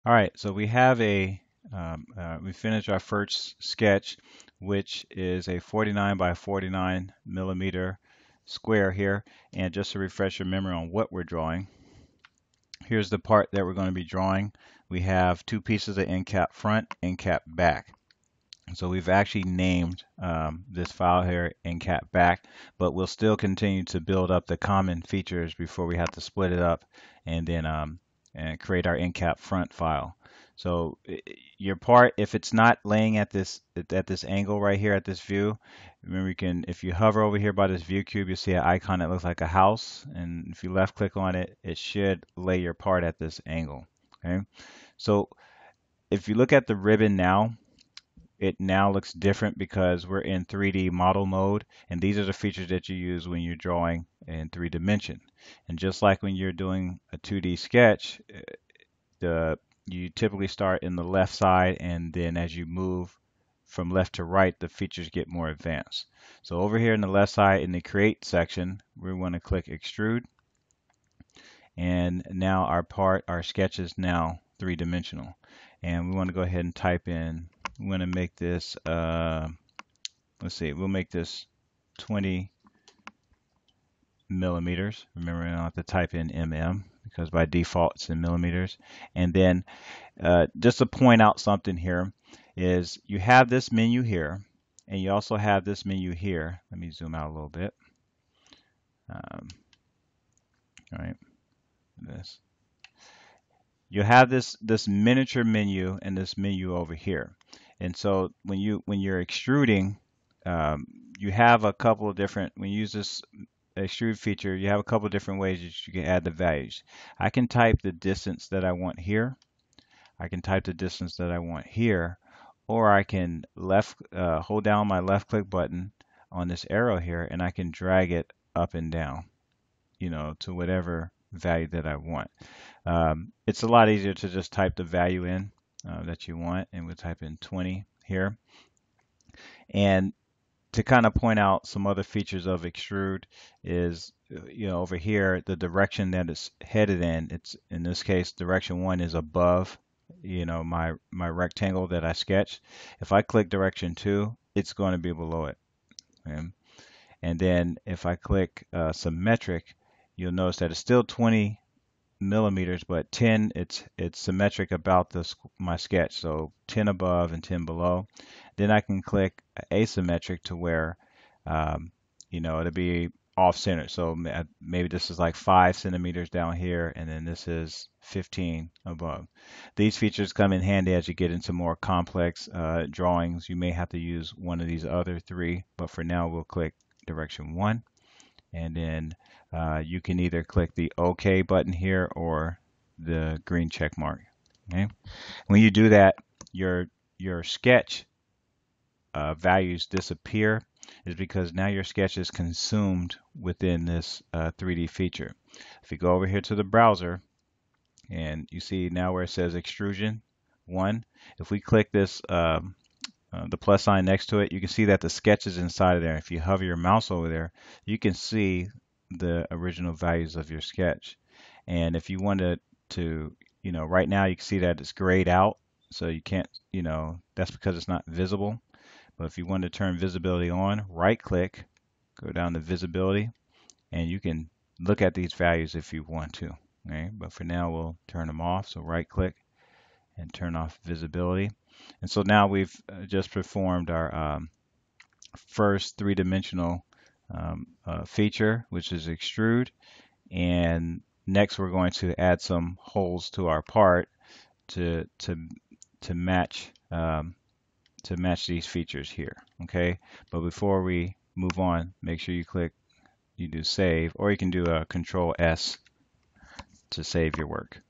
All right, so we have we finished our first sketch, which is a 49 by 49 millimeter square here. And just to refresh your memory on what we're drawing, here's the part that we're going to be drawing. We have two pieces of end cap front, end cap back. So we've actually named this file here end cap back, but we'll still continue to build up the common features before we have to split it up and then and create our end cap front file. So your part, if it's not laying at this angle right here at this view, remember you can, if you hover over here by this view cube, you'll see an icon that looks like a house, and if you left click on it, it should lay your part at this angle. Okay, so if you look at the ribbon now, it now looks different because we're in 3D model mode, and these are the features that you use when you're drawing in 3 dimension. And just like when you're doing a 2D sketch, you typically start in the left side, and then as you move from left to right, the features get more advanced. So over here in the left side in the create section, we want to click extrude, and now our sketch is now 3-dimensional. And we want to go ahead and type in, we want to make this, let's see, we'll make this 20 millimeters. Remember, I don't have to type in mm because by default it's in millimeters. And then just to point out something here is you have this menu here, and you also have this menu here. Let me zoom out a little bit. All right, this. You have this miniature menu and this menu over here. And so when you're extruding, you have a couple of different, when you use this extrude feature, you have a couple of different ways that you can add the values. I can type the distance that I want here. I can type the distance that I want here, or I can hold down my left click button on this arrow here, and I can drag it up and down, to whatever value that I want. It's a lot easier to just type the value in that you want, and we'll type in 20 here. And to kind of point out some other features of extrude is, over here, the direction that it's headed in, it's in this case, direction 1 is above, my rectangle that I sketched. If I click direction 2, it's going to be below it. Okay? And then if I click symmetric, you'll notice that it's still 20 millimeters, but 10, it's symmetric about my sketch. So 10 above and 10 below. Then I can click asymmetric to where, it'll be off center. So maybe this is like 5 centimeters down here, and then this is 15 above. These features come in handy as you get into more complex drawings. You may have to use one of these other three, but for now we'll click direction 1, and then you can either click the OK button here or the green check mark. Okay? When you do that, your sketch values disappear, is because now your sketch is consumed within this 3D feature. If you go over here to the browser, and you see now where it says extrusion 1, if we click this the plus sign next to it, you can see that the sketch is inside of there. If you hover your mouse over there, you can see the original values of your sketch. And if you wanted to, right now you can see that it's grayed out, so you can't, that's because it's not visible. But if you want to turn visibility on, right click, go down to visibility, and you can look at these values if you want to. Okay? But for now, we'll turn them off. So right click and turn off visibility. And so now we've just performed our first 3-dimensional feature, which is extrude. And next we're going to add some holes to our part to match these features here. Okay, but before we move on, make sure you do save, or you can do a Control S to save your work.